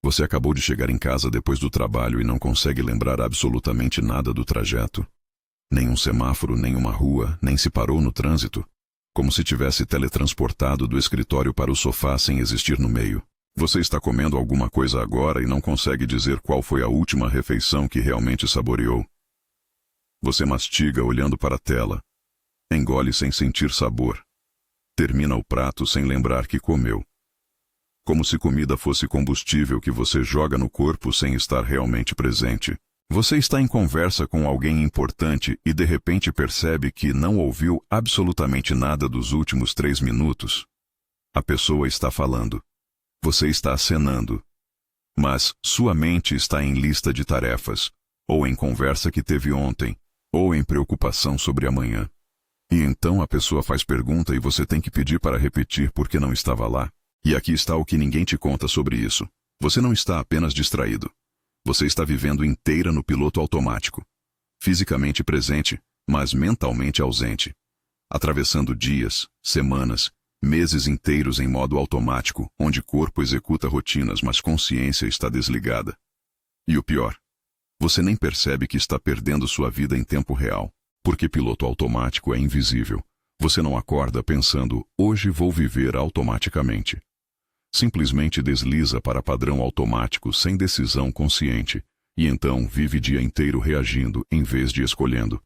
Você acabou de chegar em casa depois do trabalho e não consegue lembrar absolutamente nada do trajeto. Nem um semáforo, nem uma rua, nem se parou no trânsito. Como se tivesse teletransportado do escritório para o sofá sem existir no meio. Você está comendo alguma coisa agora e não consegue dizer qual foi a última refeição que realmente saboreou. Você mastiga olhando para a tela. Engole sem sentir sabor. Termina o prato sem lembrar que comeu. Como se comida fosse combustível que você joga no corpo sem estar realmente presente. Você está em conversa com alguém importante e de repente percebe que não ouviu absolutamente nada dos últimos 3 minutos. A pessoa está falando. Você está acenando. Mas sua mente está em lista de tarefas, ou em conversa que teve ontem, ou em preocupação sobre amanhã. E então a pessoa faz pergunta e você tem que pedir para repetir porque não estava lá. E aqui está o que ninguém te conta sobre isso. Você não está apenas distraído. Você está vivendo inteira no piloto automático. Fisicamente presente, mas mentalmente ausente. Atravessando dias, semanas, meses inteiros em modo automático, onde corpo executa rotinas, mas consciência está desligada. E o pior, você nem percebe que está perdendo sua vida em tempo real, porque piloto automático é invisível. Você não acorda pensando, hoje vou viver automaticamente. Simplesmente desliza para padrão automático sem decisão consciente, e então vive dia inteiro reagindo em vez de escolhendo,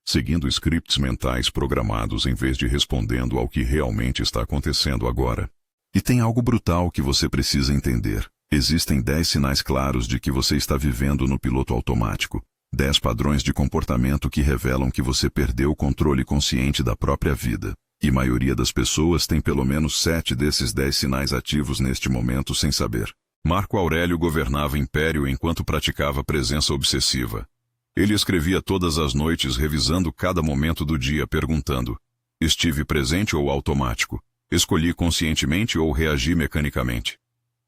seguindo scripts mentais programados em vez de respondendo ao que realmente está acontecendo agora. E tem algo brutal que você precisa entender. Existem 10 sinais claros de que você está vivendo no piloto automático. 10 padrões de comportamento que revelam que você perdeu o controle consciente da própria vida. E a maioria das pessoas tem pelo menos 7 desses 10 sinais ativos neste momento sem saber. Marco Aurélio governava império enquanto praticava presença obsessiva. Ele escrevia todas as noites revisando cada momento do dia perguntando: estive presente ou automático? Escolhi conscientemente ou reagi mecanicamente?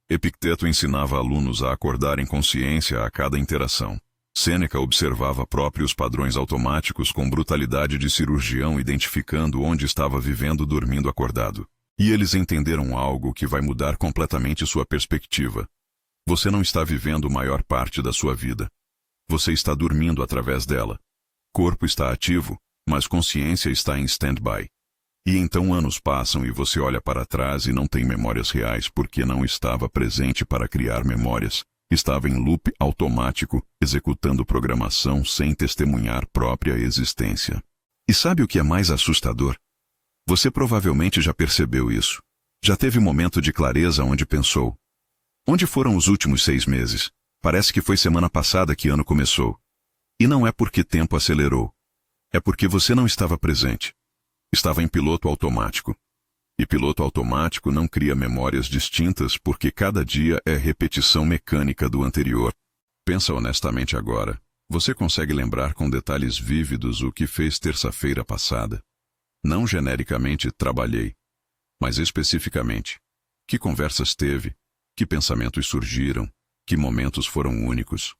Epicteto ensinava alunos a acordar em consciência a cada interação. Sêneca observava próprios padrões automáticos com brutalidade de cirurgião identificando onde estava vivendo dormindo acordado. E eles entenderam algo que vai mudar completamente sua perspectiva. Você não está vivendo a maior parte da sua vida. Você está dormindo através dela. Corpo está ativo, mas consciência está em stand-by. E então anos passam e você olha para trás e não tem memórias reais porque não estava presente para criar memórias. Estava em loop automático, executando programação sem testemunhar própria existência. E sabe o que é mais assustador? Você provavelmente já percebeu isso. Já teve um momento de clareza onde pensou: onde foram os últimos 6 meses? Parece que foi semana passada que ano começou. E não é porque tempo acelerou. É porque você não estava presente. Estava em piloto automático. E piloto automático não cria memórias distintas porque cada dia é repetição mecânica do anterior. Pensa honestamente agora. Você consegue lembrar com detalhes vívidos o que fez terça-feira passada? Não genericamente trabalhei, mas especificamente. Que conversas teve? Que pensamentos surgiram? Que momentos foram únicos?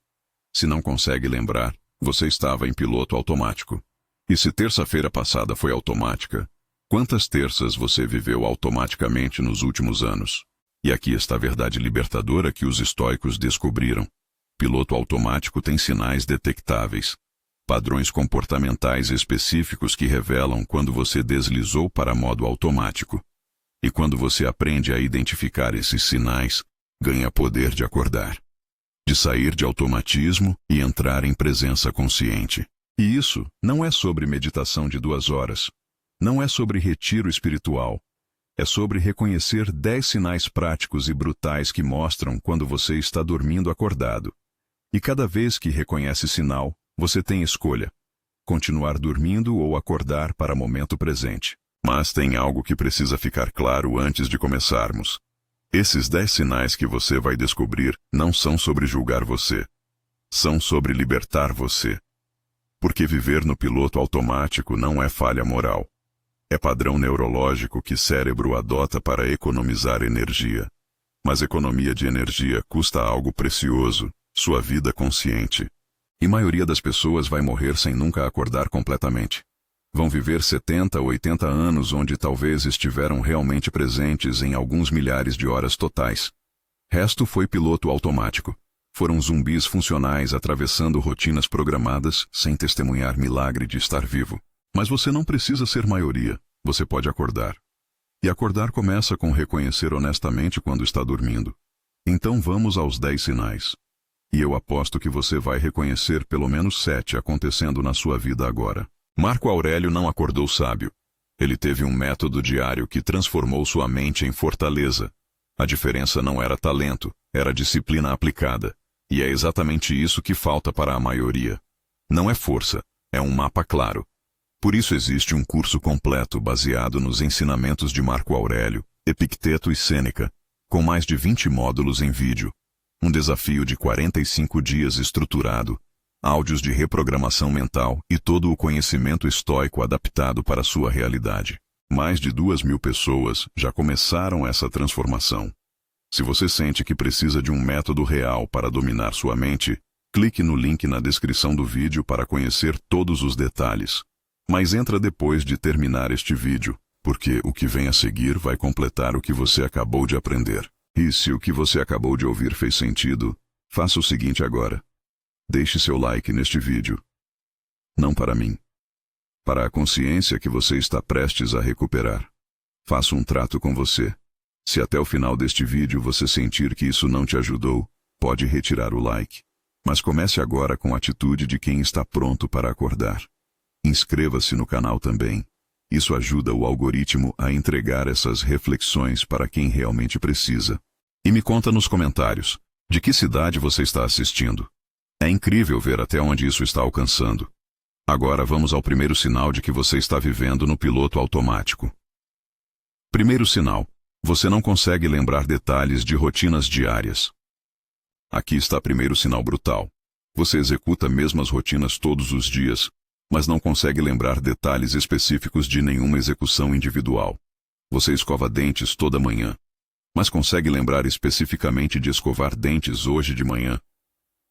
Se não consegue lembrar, você estava em piloto automático. E se terça-feira passada foi automática, quantas terças você viveu automaticamente nos últimos anos? E aqui está a verdade libertadora que os estoicos descobriram. Piloto automático tem sinais detectáveis. Padrões comportamentais específicos que revelam quando você deslizou para modo automático. E quando você aprende a identificar esses sinais, ganha poder de acordar. De sair de automatismo e entrar em presença consciente. E isso não é sobre meditação de 2 horas. Não é sobre retiro espiritual. É sobre reconhecer 10 sinais práticos e brutais que mostram quando você está dormindo acordado. E cada vez que reconhece sinal, você tem escolha: continuar dormindo ou acordar para o momento presente. Mas tem algo que precisa ficar claro antes de começarmos. Esses 10 sinais que você vai descobrir não são sobre julgar você. São sobre libertar você. Porque viver no piloto automático não é falha moral. É padrão neurológico que cérebro adota para economizar energia. Mas economia de energia custa algo precioso, sua vida consciente. E a maioria das pessoas vai morrer sem nunca acordar completamente. Vão viver 70 ou 80 anos onde talvez estiveram realmente presentes em alguns milhares de horas totais. Resto foi piloto automático. Foram zumbis funcionais atravessando rotinas programadas sem testemunhar milagre de estar vivo. Mas você não precisa ser maioria. Você pode acordar. E acordar começa com reconhecer honestamente quando está dormindo. Então vamos aos 10 sinais. E eu aposto que você vai reconhecer pelo menos 7 acontecendo na sua vida agora. Marco Aurélio não acordou sábio. Ele teve um método diário que transformou sua mente em fortaleza. A diferença não era talento, era disciplina aplicada. E é exatamente isso que falta para a maioria. Não é força, é um mapa claro. Por isso existe um curso completo baseado nos ensinamentos de Marco Aurélio, Epicteto e Sêneca, com mais de 20 módulos em vídeo. Um desafio de 45 dias estruturado, áudios de reprogramação mental e todo o conhecimento estoico adaptado para sua realidade. Mais de 2.000 pessoas já começaram essa transformação. Se você sente que precisa de um método real para dominar sua mente, clique no link na descrição do vídeo para conhecer todos os detalhes. Mas entra depois de terminar este vídeo, porque o que vem a seguir vai completar o que você acabou de aprender. E se o que você acabou de ouvir fez sentido, faça o seguinte agora. Deixe seu like neste vídeo. Não para mim. Para a consciência que você está prestes a recuperar. Faça um trato com você. Se até o final deste vídeo você sentir que isso não te ajudou, pode retirar o like. Mas comece agora com a atitude de quem está pronto para acordar. Inscreva-se no canal também. Isso ajuda o algoritmo a entregar essas reflexões para quem realmente precisa. E me conta nos comentários, de que cidade você está assistindo. É incrível ver até onde isso está alcançando. Agora vamos ao primeiro sinal de que você está vivendo no piloto automático. Primeiro sinal, você não consegue lembrar detalhes de rotinas diárias. Aqui está o primeiro sinal brutal. Você executa mesmas rotinas todos os dias, mas não consegue lembrar detalhes específicos de nenhuma execução individual. Você escova dentes toda manhã, mas consegue lembrar especificamente de escovar dentes hoje de manhã.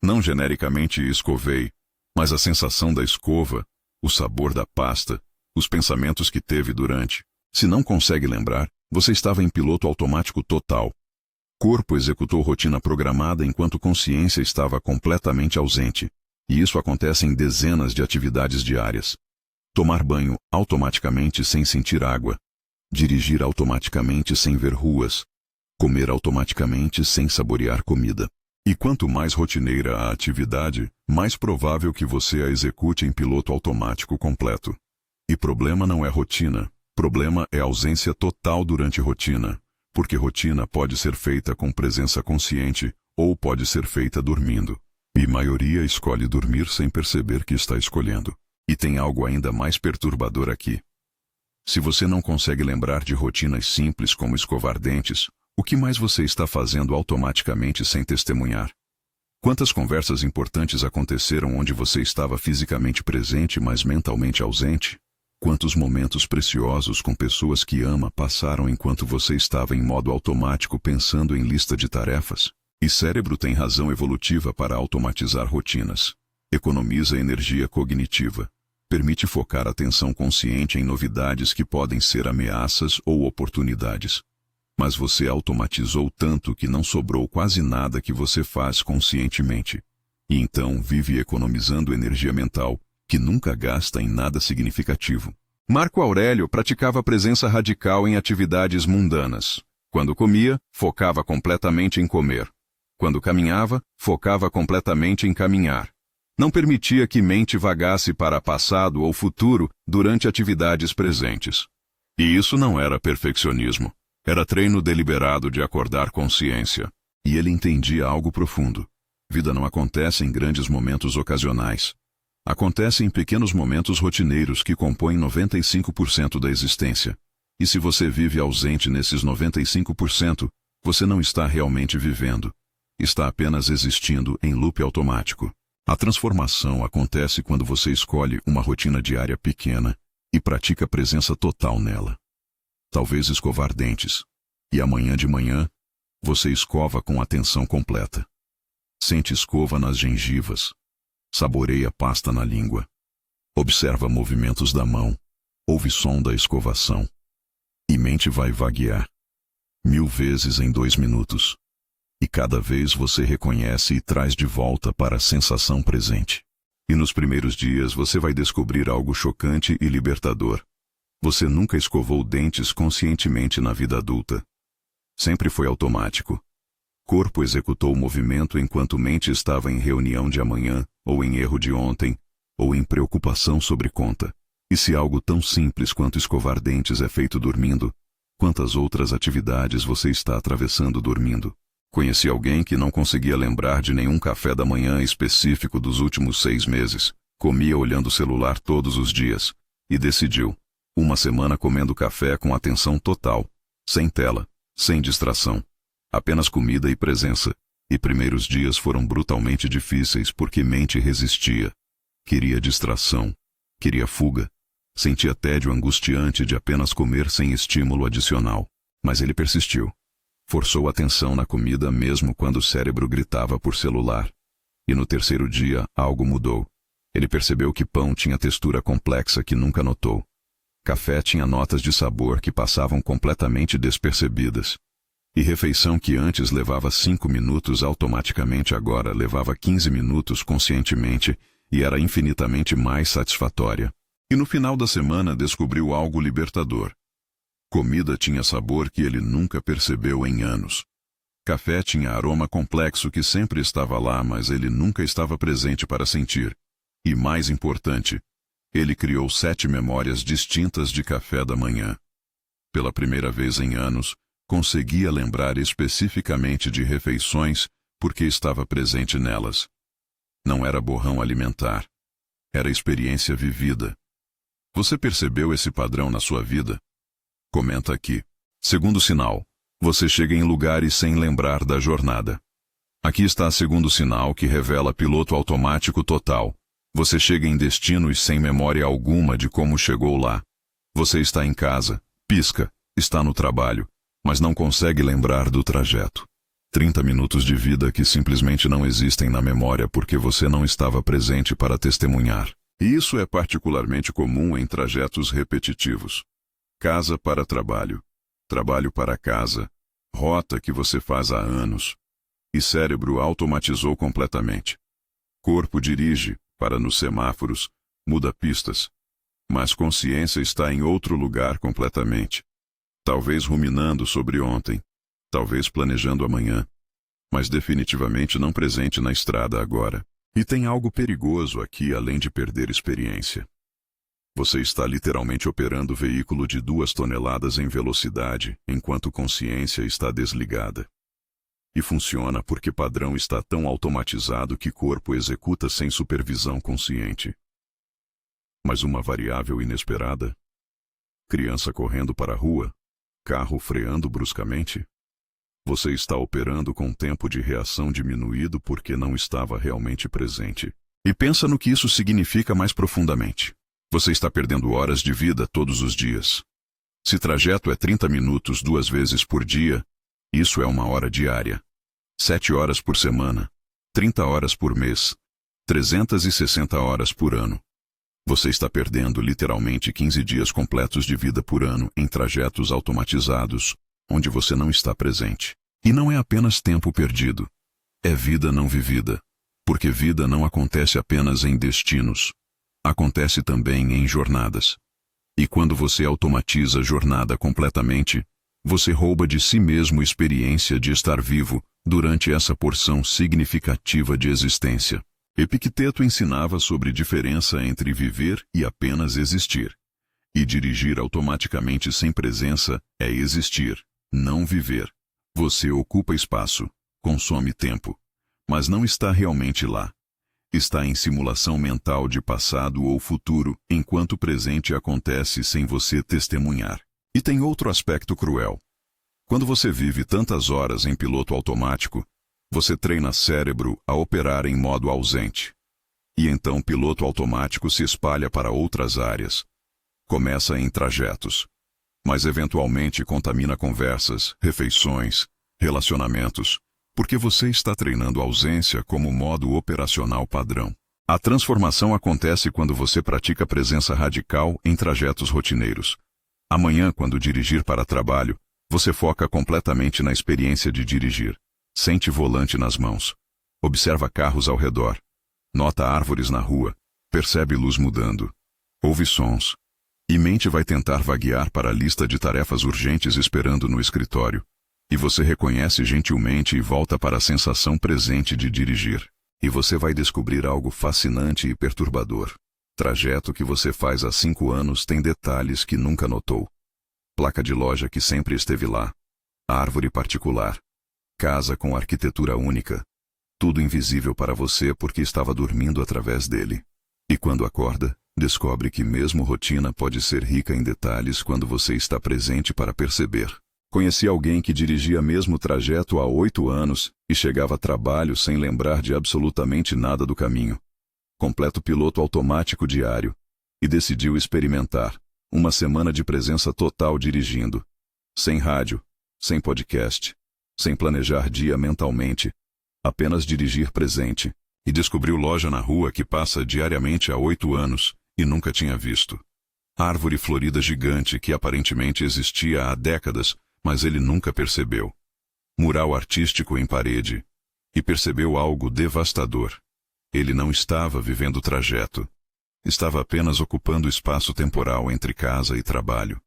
Não genericamente escovei, mas a sensação da escova, o sabor da pasta, os pensamentos que teve durante. Se não consegue lembrar, você estava em piloto automático total. Corpo executou rotina programada enquanto consciência estava completamente ausente. E isso acontece em dezenas de atividades diárias. Tomar banho automaticamente sem sentir água. Dirigir automaticamente sem ver ruas. Comer automaticamente sem saborear comida. E quanto mais rotineira a atividade, mais provável que você a execute em piloto automático completo. E problema não é rotina. Problema é ausência total durante rotina. Porque rotina pode ser feita com presença consciente, ou pode ser feita dormindo. E maioria escolhe dormir sem perceber que está escolhendo. E tem algo ainda mais perturbador aqui. Se você não consegue lembrar de rotinas simples como escovar dentes, o que mais você está fazendo automaticamente sem testemunhar? Quantas conversas importantes aconteceram onde você estava fisicamente presente, mas mentalmente ausente? Quantos momentos preciosos com pessoas que ama passaram enquanto você estava em modo automático pensando em lista de tarefas? E cérebro tem razão evolutiva para automatizar rotinas. Economiza energia cognitiva. Permite focar atenção consciente em novidades que podem ser ameaças ou oportunidades. Mas você automatizou tanto que não sobrou quase nada que você faz conscientemente. E então vive economizando energia mental, que nunca gasta em nada significativo. Marco Aurélio praticava presença radical em atividades mundanas. Quando comia, focava completamente em comer. Quando caminhava, focava completamente em caminhar. Não permitia que mente vagasse para passado ou futuro durante atividades presentes. E isso não era perfeccionismo. Era treino deliberado de acordar consciência. E ele entendia algo profundo. Vida não acontece em grandes momentos ocasionais. Acontece em pequenos momentos rotineiros que compõem 95% da existência. E se você vive ausente nesses 95%, você não está realmente vivendo. Está apenas existindo em loop automático. A transformação acontece quando você escolhe uma rotina diária pequena e pratica presença total nela. Talvez escovar dentes. E amanhã de manhã, você escova com atenção completa. Sente escova nas gengivas. Saboreia pasta na língua. Observa movimentos da mão. Ouve som da escovação. E mente vai vaguear. 1000 vezes em 2 minutos. E cada vez você reconhece e traz de volta para a sensação presente. E nos primeiros dias você vai descobrir algo chocante e libertador. Você nunca escovou dentes conscientemente na vida adulta. Sempre foi automático. Corpo executou o movimento enquanto mente estava em reunião de amanhã, ou em erro de ontem, ou em preocupação sobre conta. E se algo tão simples quanto escovar dentes é feito dormindo, quantas outras atividades você está atravessando dormindo? Conheci alguém que não conseguia lembrar de nenhum café da manhã específico dos últimos 6 meses, comia olhando o celular todos os dias, e decidiu, uma semana comendo café com atenção total, sem tela, sem distração, apenas comida e presença. E primeiros dias foram brutalmente difíceis porque mente resistia. Queria distração, queria fuga, sentia tédio angustiante de apenas comer sem estímulo adicional. Mas ele persistiu. Forçou atenção na comida mesmo quando o cérebro gritava por celular. E no terceiro dia, algo mudou. Ele percebeu que pão tinha textura complexa que nunca notou. Café tinha notas de sabor que passavam completamente despercebidas. E refeição que antes levava 5 minutos automaticamente agora levava 15 minutos conscientemente e era infinitamente mais satisfatória. E no final da semana descobriu algo libertador. Comida tinha sabor que ele nunca percebeu em anos. Café tinha aroma complexo que sempre estava lá, mas ele nunca estava presente para sentir. E mais importante, ele criou 7 memórias distintas de café da manhã. Pela primeira vez em anos, conseguia lembrar especificamente de refeições porque estava presente nelas. Não era borrão alimentar. Era experiência vivida. Você percebeu esse padrão na sua vida? Comenta aqui. Segundo sinal. Você chega em lugares sem lembrar da jornada. Aqui está segundo sinal que revela piloto automático total. Você chega em destinos sem memória alguma de como chegou lá. Você está em casa, pisca, está no trabalho, mas não consegue lembrar do trajeto. 30 minutos de vida que simplesmente não existem na memória porque você não estava presente para testemunhar. E isso é particularmente comum em trajetos repetitivos. Casa para trabalho, trabalho para casa, rota que você faz há anos. E cérebro automatizou completamente. Corpo dirige, para nos semáforos, muda pistas. Mas consciência está em outro lugar completamente. Talvez ruminando sobre ontem, talvez planejando amanhã, mas definitivamente não presente na estrada agora. E tem algo perigoso aqui além de perder experiência. Você está literalmente operando o veículo de 2 toneladas em velocidade, enquanto consciência está desligada. E funciona porque padrão está tão automatizado que corpo executa sem supervisão consciente. Mas uma variável inesperada? Criança correndo para a rua? Carro freando bruscamente? Você está operando com tempo de reação diminuído porque não estava realmente presente. E pensa no que isso significa mais profundamente. Você está perdendo horas de vida todos os dias. Se trajeto é 30 minutos 2 vezes por dia, isso é 1 hora diária. 7 horas por semana, 30 horas por mês, 360 horas por ano. Você está perdendo literalmente 15 dias completos de vida por ano em trajetos automatizados, onde você não está presente. E não é apenas tempo perdido. É vida não vivida. Porque vida não acontece apenas em destinos. Acontece também em jornadas. E quando você automatiza a jornada completamente, você rouba de si mesmo a experiência de estar vivo durante essa porção significativa de existência. Epicteto ensinava sobre diferença entre viver e apenas existir. E dirigir automaticamente sem presença é existir, não viver. Você ocupa espaço, consome tempo, mas não está realmente lá. Está em simulação mental de passado ou futuro, enquanto o presente acontece sem você testemunhar. E tem outro aspecto cruel. Quando você vive tantas horas em piloto automático, você treina cérebro a operar em modo ausente. E então piloto automático se espalha para outras áreas. Começa em trajetos, mas eventualmente contamina conversas, refeições, relacionamentos, porque você está treinando ausência como modo operacional padrão. A transformação acontece quando você pratica presença radical em trajetos rotineiros. Amanhã, quando dirigir para trabalho, você foca completamente na experiência de dirigir. Sente volante nas mãos. Observa carros ao redor. Nota árvores na rua. Percebe luz mudando. Ouve sons. E mente vai tentar vaguear para a lista de tarefas urgentes esperando no escritório. E você reconhece gentilmente e volta para a sensação presente de dirigir. E você vai descobrir algo fascinante e perturbador. Trajeto que você faz há 5 anos tem detalhes que nunca notou. Placa de loja que sempre esteve lá. Árvore particular. Casa com arquitetura única. Tudo invisível para você porque estava dormindo através dele. E quando acorda, descobre que mesmo rotina pode ser rica em detalhes quando você está presente para perceber. Conheci alguém que dirigia mesmo trajeto há 8 anos e chegava a trabalho sem lembrar de absolutamente nada do caminho. Completo piloto automático diário. E decidiu experimentar uma semana de presença total dirigindo. Sem rádio, sem podcast, sem planejar dia mentalmente. Apenas dirigir presente. E descobriu loja na rua que passa diariamente há 8 anos e nunca tinha visto. Árvore florida gigante que aparentemente existia há décadas, mas ele nunca percebeu. Mural artístico em parede. E percebeu algo devastador. Ele não estava vivendo o trajeto. Estava apenas ocupando espaço temporal entre casa e trabalho.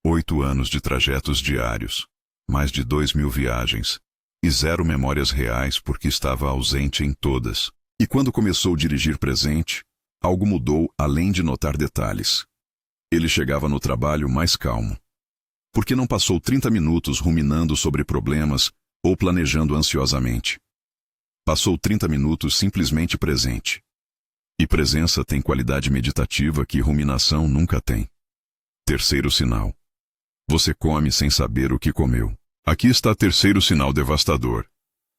8 anos de trajetos diários. Mais de 2.000 viagens. E 0 memórias reais porque estava ausente em todas. E quando começou a dirigir presente, algo mudou além de notar detalhes. Ele chegava no trabalho mais calmo. Porque não passou 30 minutos ruminando sobre problemas ou planejando ansiosamente. Passou 30 minutos simplesmente presente. E presença tem qualidade meditativa que ruminação nunca tem. Terceiro sinal. Você come sem saber o que comeu. Aqui está terceiro sinal devastador.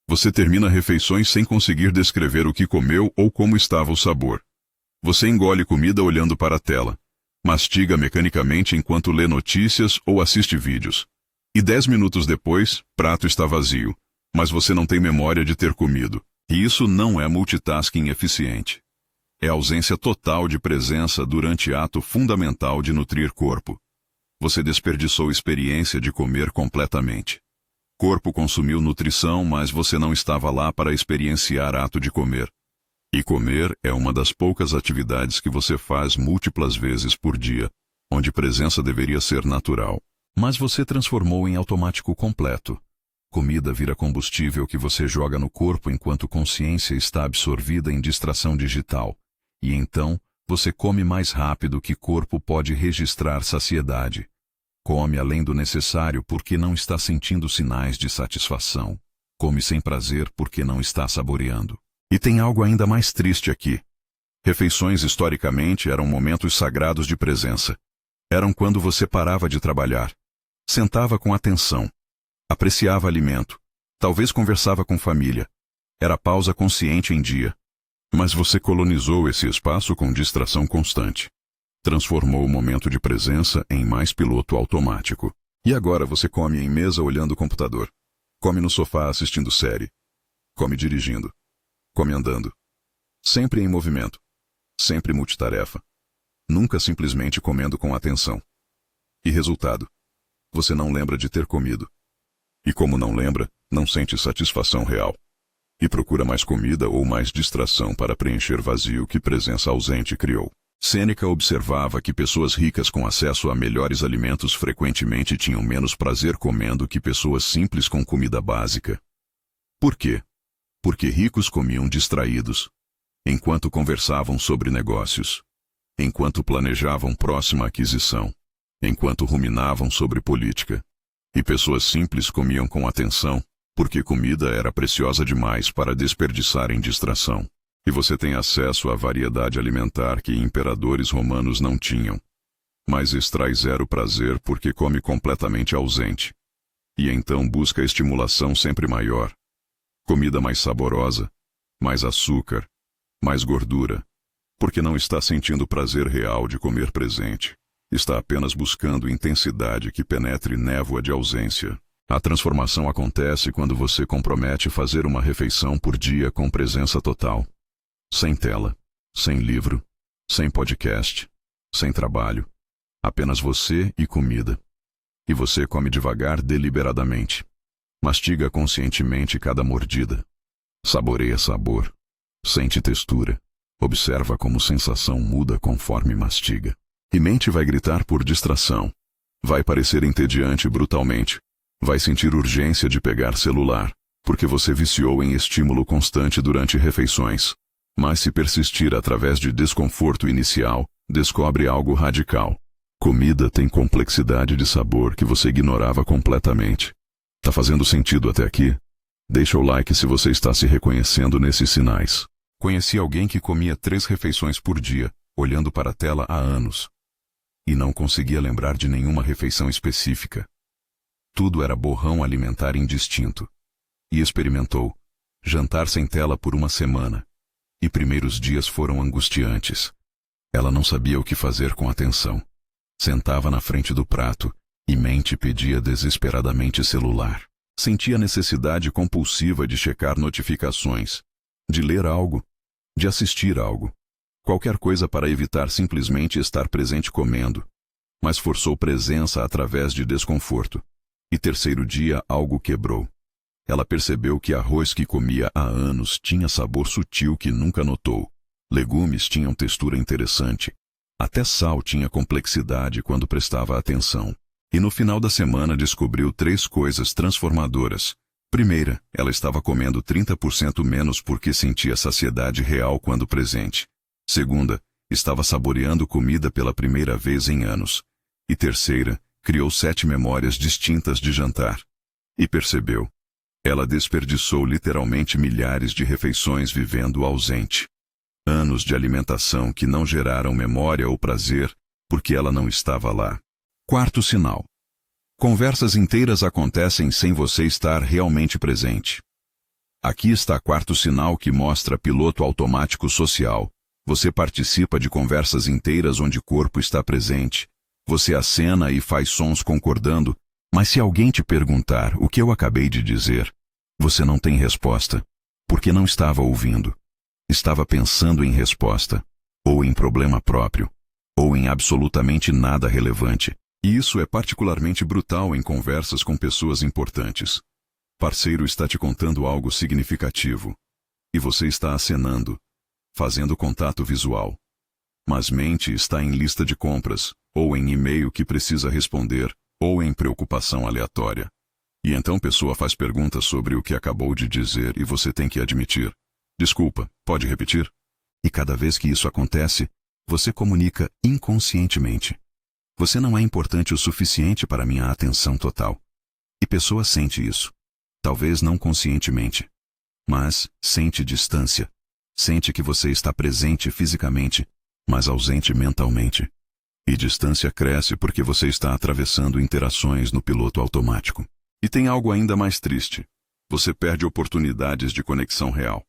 Você termina refeições sem conseguir descrever o que comeu ou como estava o sabor. Você engole comida olhando para a tela. Mastiga mecanicamente enquanto lê notícias ou assiste vídeos. E 10 minutos depois, prato está vazio, mas você não tem memória de ter comido. E isso não é multitasking eficiente. É ausência total de presença durante ato fundamental de nutrir corpo. Você desperdiçou experiência de comer completamente. Corpo consumiu nutrição, mas você não estava lá para experienciar ato de comer. E comer é uma das poucas atividades que você faz múltiplas vezes por dia, onde presença deveria ser natural. Mas você transformou em automático completo. Comida vira combustível que você joga no corpo enquanto consciência está absorvida em distração digital. E então, você come mais rápido que corpo pode registrar saciedade. Come além do necessário porque não está sentindo sinais de satisfação. Come sem prazer porque não está saboreando. E tem algo ainda mais triste aqui. Refeições historicamente eram momentos sagrados de presença. Eram quando você parava de trabalhar. Sentava com atenção. Apreciava alimento. Talvez conversava com família. Era pausa consciente em dia. Mas você colonizou esse espaço com distração constante. Transformou o momento de presença em mais piloto automático. E agora você come em mesa olhando o computador. Come no sofá assistindo série. Come dirigindo. Come andando. Sempre em movimento. Sempre multitarefa. Nunca simplesmente comendo com atenção. E resultado? Você não lembra de ter comido. E como não lembra, não sente satisfação real. E procura mais comida ou mais distração para preencher vazio que presença ausente criou. Sêneca observava que pessoas ricas com acesso a melhores alimentos frequentemente tinham menos prazer comendo que pessoas simples com comida básica. Por quê? Porque ricos comiam distraídos, enquanto conversavam sobre negócios, enquanto planejavam próxima aquisição, enquanto ruminavam sobre política. E pessoas simples comiam com atenção, porque comida era preciosa demais para desperdiçar em distração. E você tem acesso à variedade alimentar que imperadores romanos não tinham. Mas extrai 0 prazer porque come completamente ausente. E então busca estimulação sempre maior. Comida mais saborosa, mais açúcar, mais gordura. Porque não está sentindo o prazer real de comer presente. Está apenas buscando intensidade que penetre névoa de ausência. A transformação acontece quando você compromete fazer uma refeição por dia com presença total. Sem tela, sem livro, sem podcast, sem trabalho. Apenas você e comida. E você come devagar deliberadamente. Mastiga conscientemente cada mordida. Saboreia sabor. Sente textura. Observa como sensação muda conforme mastiga. E mente vai gritar por distração. Vai parecer entediante brutalmente. Vai sentir urgência de pegar celular, porque você viciou em estímulo constante durante refeições. Mas se persistir através de desconforto inicial, descobre algo radical. Comida tem complexidade de sabor que você ignorava completamente. Tá fazendo sentido até aqui? Deixa o like se você está se reconhecendo nesses sinais. Conheci alguém que comia 3 refeições por dia, olhando para a tela há anos. E não conseguia lembrar de nenhuma refeição específica. Tudo era borrão alimentar indistinto. E experimentou jantar sem tela por uma semana. E primeiros dias foram angustiantes. Ela não sabia o que fazer com atenção. Sentava na frente do prato, e mente pedia desesperadamente celular. Sentia necessidade compulsiva de checar notificações, de ler algo, de assistir algo. Qualquer coisa para evitar simplesmente estar presente comendo. Mas forçou presença através de desconforto. E terceiro dia algo quebrou. Ela percebeu que arroz que comia há anos tinha sabor sutil que nunca notou. Legumes tinham textura interessante. Até sal tinha complexidade quando prestava atenção. E no final da semana descobriu 3 coisas transformadoras. Primeira, ela estava comendo 30% menos porque sentia saciedade real quando presente. Segunda, estava saboreando comida pela primeira vez em anos. E terceira, criou 7 memórias distintas de jantar. E percebeu. Ela desperdiçou literalmente milhares de refeições vivendo ausente. Anos de alimentação que não geraram memória ou prazer, porque ela não estava lá. Quarto sinal. Conversas inteiras acontecem sem você estar realmente presente. Aqui está quarto sinal que mostra piloto automático social. Você participa de conversas inteiras onde o corpo está presente. Você acena e faz sons concordando, mas se alguém te perguntar o que eu acabei de dizer, você não tem resposta, porque não estava ouvindo. Estava pensando em resposta, ou em problema próprio, ou em absolutamente nada relevante. E isso é particularmente brutal em conversas com pessoas importantes. Parceiro está te contando algo significativo, e você está acenando, fazendo contato visual. Mas mente está em lista de compras, ou em e-mail que precisa responder, ou em preocupação aleatória. E então pessoa faz perguntas sobre o que acabou de dizer e você tem que admitir. Desculpa, pode repetir? E cada vez que isso acontece, você comunica inconscientemente. Você não é importante o suficiente para minha atenção total. E pessoa sente isso. Talvez não conscientemente. Mas sente distância. Sente que você está presente fisicamente, mas ausente mentalmente. E distância cresce porque você está atravessando interações no piloto automático. E tem algo ainda mais triste. Você perde oportunidades de conexão real.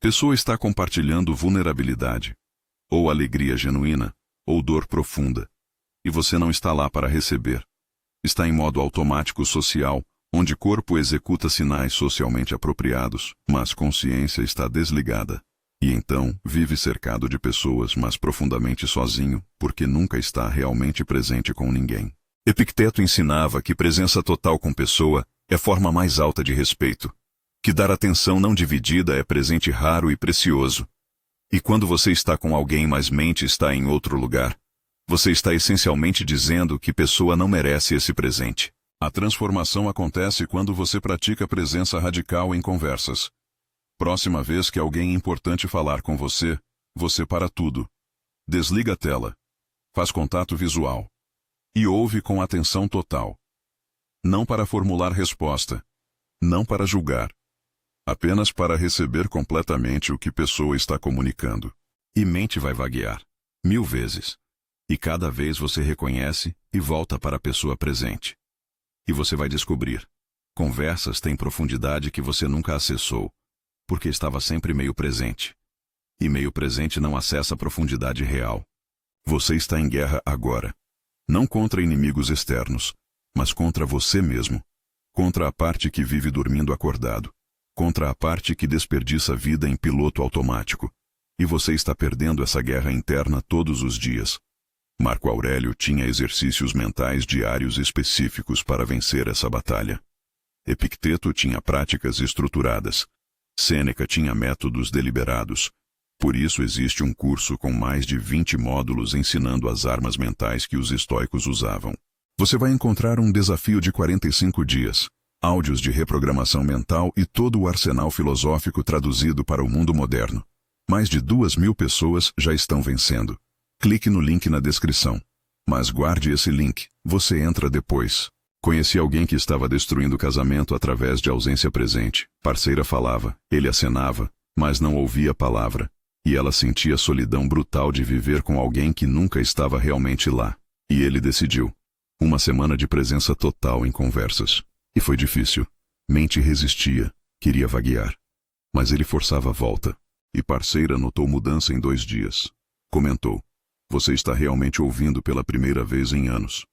Pessoa está compartilhando vulnerabilidade, ou alegria genuína, ou dor profunda. E você não está lá para receber. Está em modo automático social, onde corpo executa sinais socialmente apropriados, mas consciência está desligada. E então, vive cercado de pessoas, mas profundamente sozinho, porque nunca está realmente presente com ninguém. Epicteto ensinava que presença total com pessoa é forma mais alta de respeito, que dar atenção não dividida é presente raro e precioso. E quando você está com alguém, mas mente está em outro lugar, você está essencialmente dizendo que pessoa não merece esse presente. A transformação acontece quando você pratica presença radical em conversas. Próxima vez que alguém importante falar com você, você para tudo. Desliga a tela. Faz contato visual. E ouve com atenção total. Não para formular resposta. Não para julgar. Apenas para receber completamente o que pessoa está comunicando. E mente vai vaguear. 1000 vezes. E cada vez você reconhece e volta para a pessoa presente. E você vai descobrir. Conversas têm profundidade que você nunca acessou, porque estava sempre meio presente. E meio presente não acessa a profundidade real. Você está em guerra agora. Não contra inimigos externos, mas contra você mesmo. Contra a parte que vive dormindo acordado. Contra a parte que desperdiça a vida em piloto automático. E você está perdendo essa guerra interna todos os dias. Marco Aurélio tinha exercícios mentais diários específicos para vencer essa batalha. Epicteto tinha práticas estruturadas. Sêneca tinha métodos deliberados. Por isso existe um curso com mais de 20 módulos ensinando as armas mentais que os estoicos usavam. Você vai encontrar um desafio de 45 dias, áudios de reprogramação mental e todo o arsenal filosófico traduzido para o mundo moderno. Mais de 2.000 pessoas já estão vencendo. Clique no link na descrição. Mas guarde esse link, você entra depois. Conheci alguém que estava destruindo o casamento através de ausência presente. Parceira falava, ele acenava, mas não ouvia a palavra. E ela sentia a solidão brutal de viver com alguém que nunca estava realmente lá. E ele decidiu. Uma semana de presença total em conversas. E foi difícil. Mente resistia, queria vaguear. Mas ele forçava a volta. E parceira notou mudança em 2 dias. Comentou. Você está realmente ouvindo pela primeira vez em anos.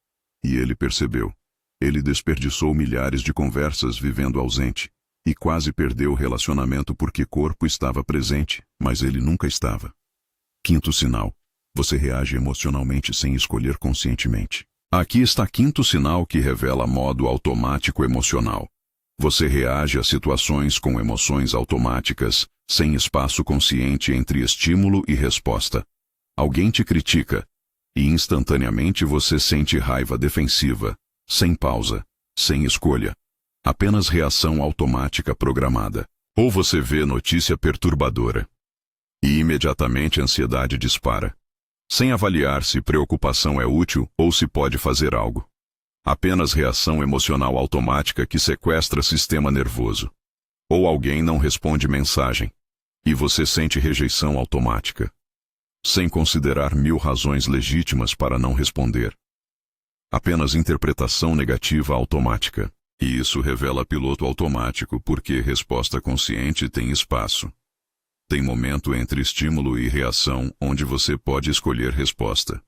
E ele percebeu. Ele desperdiçou milhares de conversas vivendo ausente. E quase perdeu o relacionamento porque corpo estava presente, mas ele nunca estava. 5º sinal. Você reage emocionalmente sem escolher conscientemente. Aqui está 5º sinal que revela modo automático emocional. Você reage a situações com emoções automáticas, sem espaço consciente entre estímulo e resposta. Alguém te critica, e instantaneamente você sente raiva defensiva, sem pausa, sem escolha. Apenas reação automática programada. Ou você vê notícia perturbadora. E imediatamente a ansiedade dispara. Sem avaliar se preocupação é útil ou se pode fazer algo. Apenas reação emocional automática que sequestra sistema nervoso. Ou alguém não responde mensagem. E você sente rejeição automática. Sem considerar 1000 razões legítimas para não responder. Apenas interpretação negativa automática. E isso revela piloto automático porque resposta consciente tem espaço. Tem momento entre estímulo e reação onde você pode escolher resposta.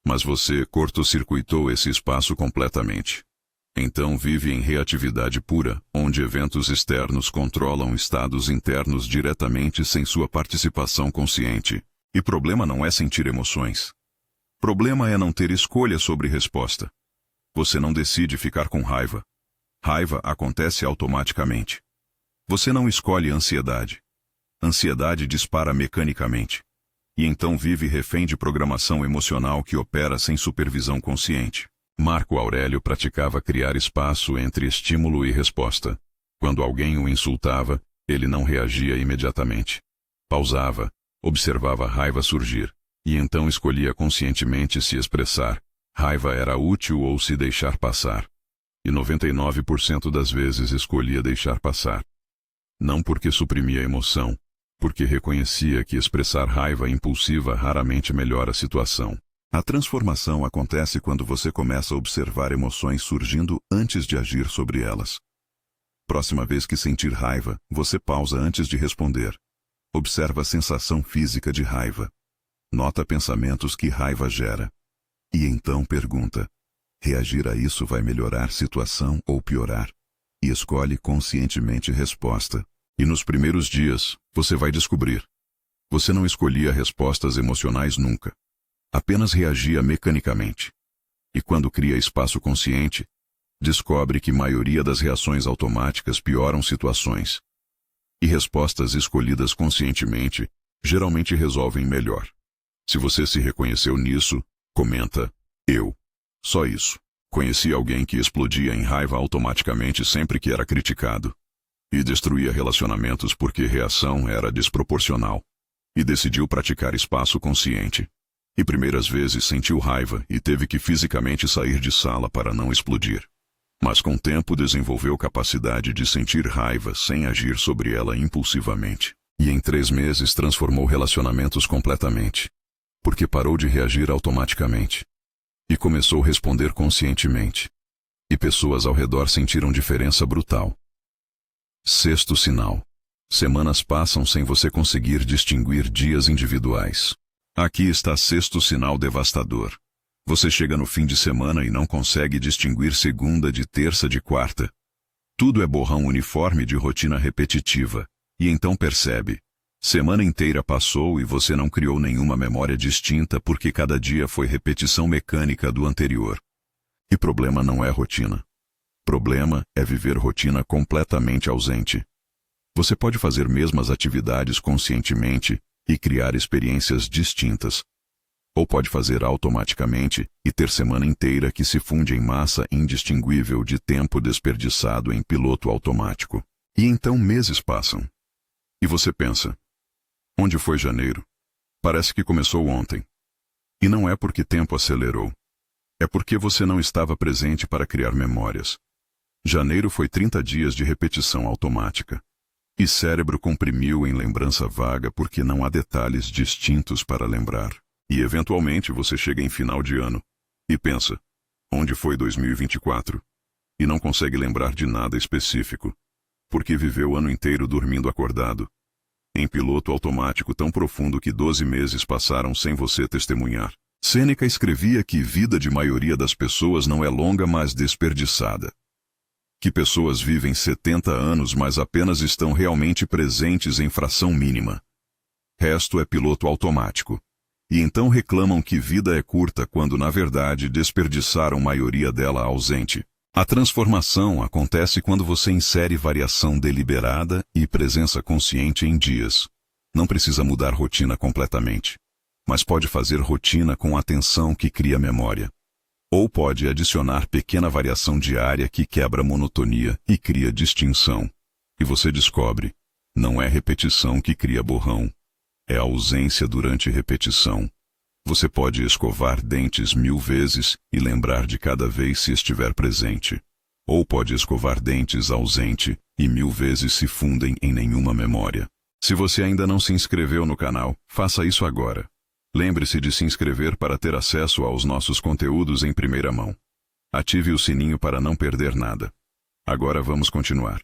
Mas você curto-circuitou esse espaço completamente. Então vive em reatividade pura, onde eventos externos controlam estados internos diretamente sem sua participação consciente. E problema não é sentir emoções. Problema é não ter escolha sobre resposta. Você não decide ficar com raiva. Raiva acontece automaticamente. Você não escolhe ansiedade. Ansiedade dispara mecanicamente. E então vive refém de programação emocional que opera sem supervisão consciente. Marco Aurélio praticava criar espaço entre estímulo e resposta. Quando alguém o insultava, ele não reagia imediatamente. Pausava, observava a raiva surgir, e então escolhia conscientemente se expressar. Raiva era útil ou se deixar passar. E 99% das vezes escolhia deixar passar. Não porque suprimia a emoção, porque reconhecia que expressar raiva impulsiva raramente melhora a situação. A transformação acontece quando você começa a observar emoções surgindo antes de agir sobre elas. Próxima vez que sentir raiva, você pausa antes de responder. Observa a sensação física de raiva. Nota pensamentos que raiva gera. E então pergunta: reagir a isso vai melhorar situação ou piorar? E escolhe conscientemente resposta. E nos primeiros dias, você vai descobrir. Você não escolhia respostas emocionais nunca. Apenas reagia mecanicamente. E quando cria espaço consciente, descobre que a maioria das reações automáticas pioram situações. E respostas escolhidas conscientemente, geralmente resolvem melhor. Se você se reconheceu nisso, comenta: eu. Só isso. Conheci alguém que explodia em raiva automaticamente sempre que era criticado. E destruía relacionamentos porque reação era desproporcional. E decidiu praticar espaço consciente. E primeiras vezes sentiu raiva e teve que fisicamente sair de sala para não explodir. Mas com o tempo desenvolveu capacidade de sentir raiva sem agir sobre ela impulsivamente. E em 3 meses transformou relacionamentos completamente. Porque parou de reagir automaticamente. E começou a responder conscientemente. E pessoas ao redor sentiram diferença brutal. 6º sinal. Semanas passam sem você conseguir distinguir dias individuais. Aqui está 6º sinal devastador. Você chega no fim de semana e não consegue distinguir segunda de terça de quarta. Tudo é borrão uniforme de rotina repetitiva. E então percebe. Semana inteira passou e você não criou nenhuma memória distinta porque cada dia foi repetição mecânica do anterior. E problema não é rotina. Problema é viver rotina completamente ausente. Você pode fazer mesmas atividades conscientemente e criar experiências distintas. Ou pode fazer automaticamente e ter semana inteira que se funde em massa indistinguível de tempo desperdiçado em piloto automático. E então meses passam. E você pensa: onde foi janeiro? Parece que começou ontem. E não é porque tempo acelerou. É porque você não estava presente para criar memórias. Janeiro foi 30 dias de repetição automática. E cérebro comprimiu em lembrança vaga porque não há detalhes distintos para lembrar. E eventualmente você chega em final de ano e pensa: onde foi 2024? E não consegue lembrar de nada específico, porque viveu o ano inteiro dormindo acordado, em piloto automático tão profundo que 12 meses passaram sem você testemunhar. Sêneca escrevia que vida de maioria das pessoas não é longa, mas desperdiçada. Que pessoas vivem 70 anos, mas apenas estão realmente presentes em fração mínima. Resto é piloto automático. E então reclamam que vida é curta quando, na verdade, desperdiçaram maioria dela ausente. A transformação acontece quando você insere variação deliberada e presença consciente em dias. Não precisa mudar rotina completamente, mas pode fazer rotina com atenção que cria memória. Ou pode adicionar pequena variação diária que quebra a monotonia e cria distinção. E você descobre: não é repetição que cria borrão. É ausência durante repetição. Você pode escovar dentes 1000 vezes e lembrar de cada vez se estiver presente. Ou pode escovar dentes ausente e 1000 vezes se fundem em nenhuma memória. Se você ainda não se inscreveu no canal, faça isso agora. Lembre-se de se inscrever para ter acesso aos nossos conteúdos em primeira mão. Ative o sininho para não perder nada. Agora vamos continuar.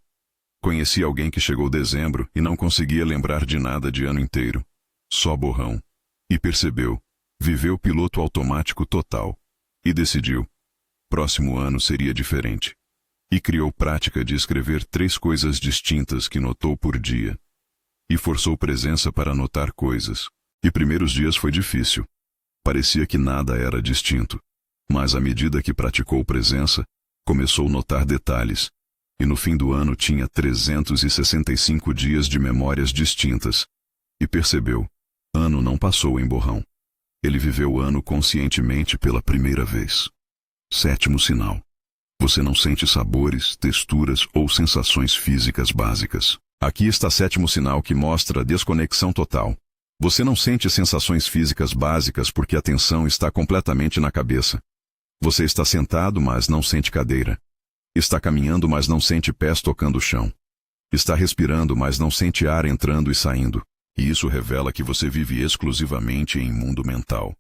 Conheci alguém que chegou dezembro e não conseguia lembrar de nada de ano inteiro. Só borrão. E percebeu. Viveu piloto automático total. E decidiu: próximo ano seria diferente. E criou prática de escrever 3 coisas distintas que notou por dia. E forçou presença para anotar coisas. E primeiros dias foi difícil. Parecia que nada era distinto. Mas à medida que praticou presença, começou a notar detalhes. E no fim do ano tinha 365 dias de memórias distintas. E percebeu: ano não passou em borrão. Ele viveu o ano conscientemente pela primeira vez. 7º sinal. Você não sente sabores, texturas ou sensações físicas básicas. Aqui está 7º sinal que mostra a desconexão total. Você não sente sensações físicas básicas porque a atenção está completamente na cabeça. Você está sentado, mas não sente cadeira. Está caminhando, mas não sente pés tocando o chão. Está respirando, mas não sente ar entrando e saindo. E isso revela que você vive exclusivamente em mundo mental.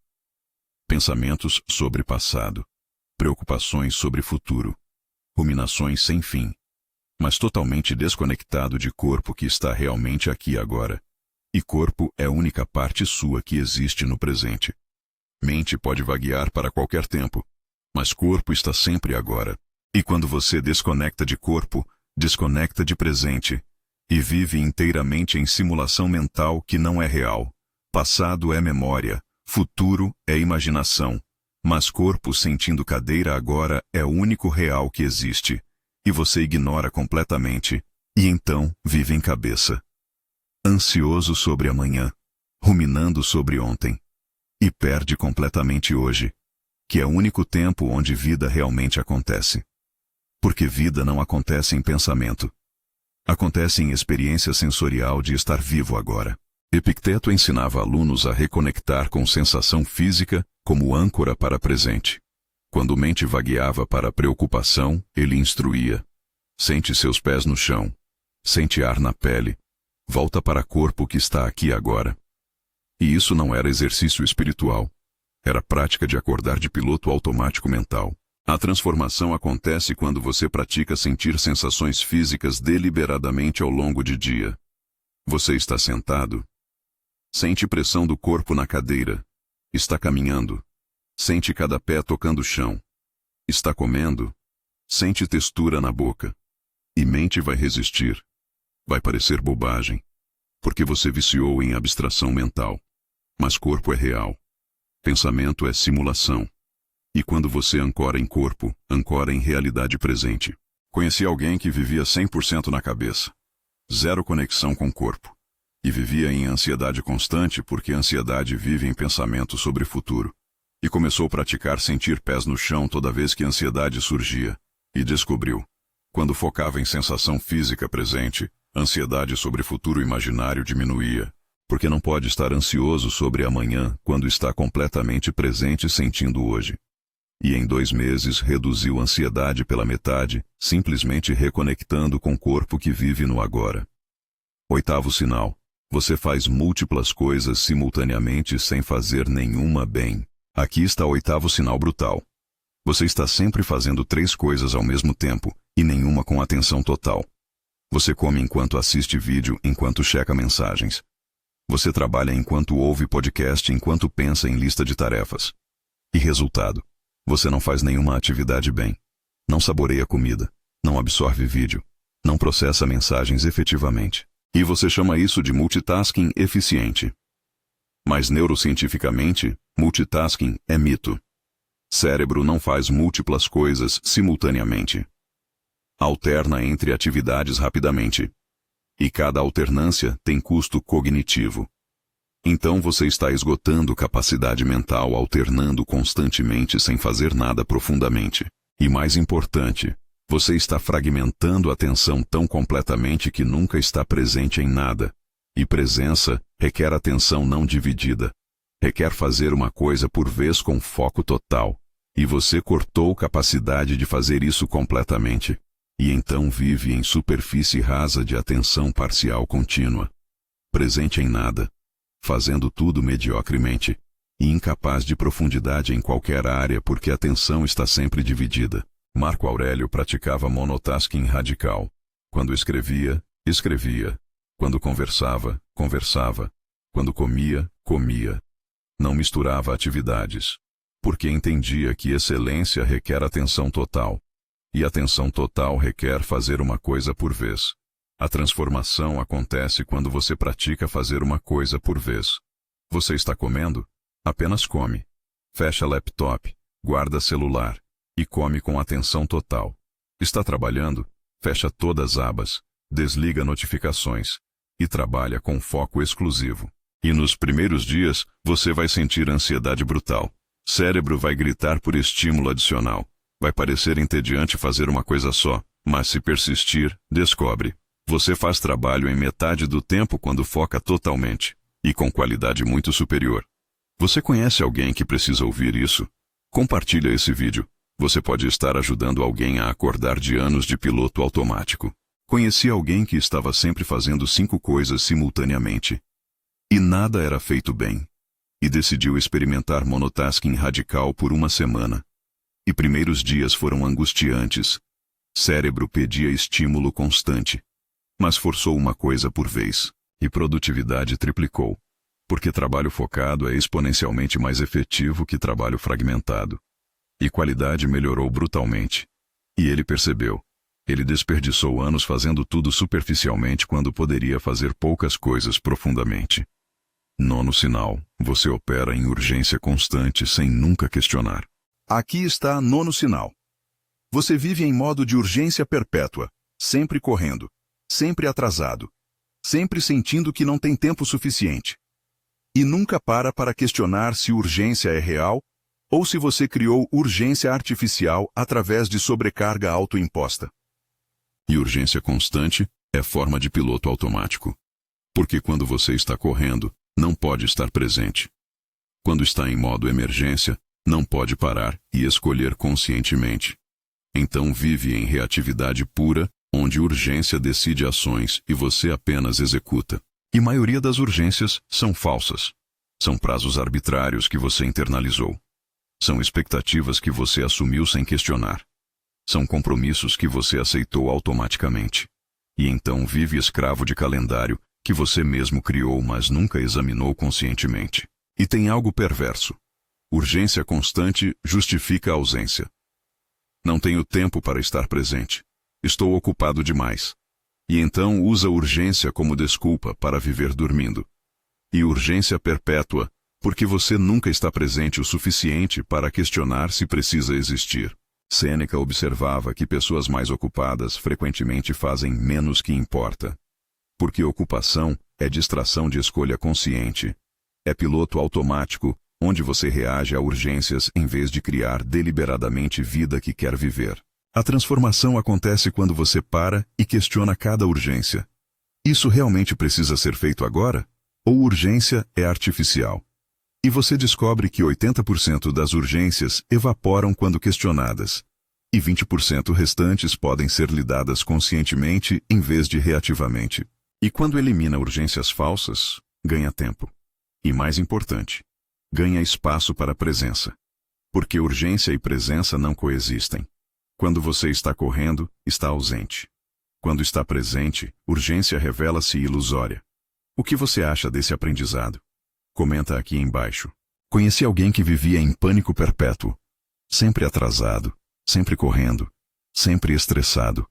Pensamentos sobre passado. Preocupações sobre futuro. Ruminações sem fim. Mas totalmente desconectado de corpo que está realmente aqui agora. E corpo é a única parte sua que existe no presente. Mente pode vaguear para qualquer tempo, mas corpo está sempre agora. E quando você desconecta de corpo, desconecta de presente, e vive inteiramente em simulação mental que não é real. Passado é memória, futuro é imaginação, mas corpo sentindo cadeira agora é o único real que existe, e você ignora completamente, e então vive em cabeça. Ansioso sobre amanhã, ruminando sobre ontem, e perde completamente hoje, que é o único tempo onde vida realmente acontece. Porque vida não acontece em pensamento. Acontece em experiência sensorial de estar vivo agora. Epicteto ensinava alunos a reconectar com sensação física como âncora para presente. Quando mente vagueava para a preocupação, ele instruía: sente seus pés no chão, sente ar na pele, volta para corpo que está aqui agora. E isso não era exercício espiritual. Era prática de acordar de piloto automático mental. A transformação acontece quando você pratica sentir sensações físicas deliberadamente ao longo de dia. Você está sentado. Sente pressão do corpo na cadeira. Está caminhando. Sente cada pé tocando o chão. Está comendo. Sente textura na boca. E mente vai resistir. Vai parecer bobagem. Porque você viciou em abstração mental. Mas corpo é real. Pensamento é simulação. E quando você ancora em corpo, ancora em realidade presente. Conheci alguém que vivia 100% na cabeça, zero conexão com o corpo, e vivia em ansiedade constante porque a ansiedade vive em pensamento sobre o futuro, e começou a praticar sentir pés no chão toda vez que a ansiedade surgia, e descobriu, quando focava em sensação física presente, a ansiedade sobre o futuro imaginário diminuía, porque não pode estar ansioso sobre amanhã quando está completamente presente sentindo hoje. E em 2 meses reduziu a ansiedade pela metade, simplesmente reconectando com o corpo que vive no agora. 8º sinal. Você faz múltiplas coisas simultaneamente sem fazer nenhuma bem. Aqui está o 8º sinal brutal. Você está sempre fazendo 3 coisas ao mesmo tempo, e nenhuma com atenção total. Você come enquanto assiste vídeo, enquanto checa mensagens. Você trabalha enquanto ouve podcast, enquanto pensa em lista de tarefas. E resultado? Você não faz nenhuma atividade bem. Não saboreia comida. Não absorve vídeo. Não processa mensagens efetivamente. E você chama isso de multitasking eficiente. Mas neurocientificamente, multitasking é mito. Cérebro não faz múltiplas coisas simultaneamente. Alterna entre atividades rapidamente. E cada alternância tem custo cognitivo. Então você está esgotando capacidade mental alternando constantemente sem fazer nada profundamente. E mais importante, você está fragmentando a atenção tão completamente que nunca está presente em nada. E presença requer atenção não dividida. Requer fazer uma coisa por vez com foco total. E você cortou capacidade de fazer isso completamente. E então vive em superfície rasa de atenção parcial contínua. Presente em nada. Fazendo tudo mediocremente, e incapaz de profundidade em qualquer área porque a atenção está sempre dividida. Marco Aurélio praticava monotasking radical. Quando escrevia, escrevia. Quando conversava, conversava. Quando comia, comia. Não misturava atividades, porque entendia que excelência requer atenção total. E atenção total requer fazer uma coisa por vez. A transformação acontece quando você pratica fazer uma coisa por vez. Você está comendo? Apenas come. Fecha laptop, guarda celular e come com atenção total. Está trabalhando? Fecha todas as abas, desliga notificações e trabalha com foco exclusivo. E nos primeiros dias, você vai sentir ansiedade brutal. Cérebro vai gritar por estímulo adicional. Vai parecer entediante fazer uma coisa só, mas se persistir, descobre. Você faz trabalho em metade do tempo quando foca totalmente, e com qualidade muito superior. Você conhece alguém que precisa ouvir isso? Compartilha esse vídeo. Você pode estar ajudando alguém a acordar de anos de piloto automático. Conheci alguém que estava sempre fazendo 5 coisas simultaneamente. E nada era feito bem. E decidiu experimentar monotasking radical por 1 semana. E primeiros dias foram angustiantes. Cérebro pedia estímulo constante. Mas forçou uma coisa por vez, e produtividade triplicou. Porque trabalho focado é exponencialmente mais efetivo que trabalho fragmentado. E qualidade melhorou brutalmente. E ele percebeu. Ele desperdiçou anos fazendo tudo superficialmente quando poderia fazer poucas coisas profundamente. 9º sinal. Você opera em urgência constante sem nunca questionar. Aqui está 9º sinal. Você vive em modo de urgência perpétua, sempre correndo. Sempre atrasado, sempre sentindo que não tem tempo suficiente. E nunca para questionar se urgência é real ou se você criou urgência artificial através de sobrecarga autoimposta. E urgência constante é forma de piloto automático. Porque quando você está correndo, não pode estar presente. Quando está em modo emergência, não pode parar e escolher conscientemente. Então vive em reatividade pura, onde urgência decide ações e você apenas executa. E a maioria das urgências são falsas. São prazos arbitrários que você internalizou. São expectativas que você assumiu sem questionar. São compromissos que você aceitou automaticamente. E então vive escravo de calendário que você mesmo criou, mas nunca examinou conscientemente. E tem algo perverso. Urgência constante justifica a ausência. Não tenho tempo para estar presente. Estou ocupado demais. E então usa urgência como desculpa para viver dormindo. E urgência perpétua, porque você nunca está presente o suficiente para questionar se precisa existir. Sêneca observava que pessoas mais ocupadas frequentemente fazem menos que importa. Porque ocupação é distração de escolha consciente. É piloto automático, onde você reage a urgências em vez de criar deliberadamente vida que quer viver. A transformação acontece quando você para e questiona cada urgência. Isso realmente precisa ser feito agora? Ou urgência é artificial? E você descobre que 80% das urgências evaporam quando questionadas, e 20% restantes podem ser lidadas conscientemente em vez de reativamente. E quando elimina urgências falsas, ganha tempo. E mais importante, ganha espaço para a presença. Porque urgência e presença não coexistem. Quando você está correndo, está ausente. Quando está presente, urgência revela-se ilusória. O que você acha desse aprendizado? Comenta aqui embaixo. Conheci alguém que vivia em pânico perpétuo. Sempre atrasado, sempre correndo, sempre estressado.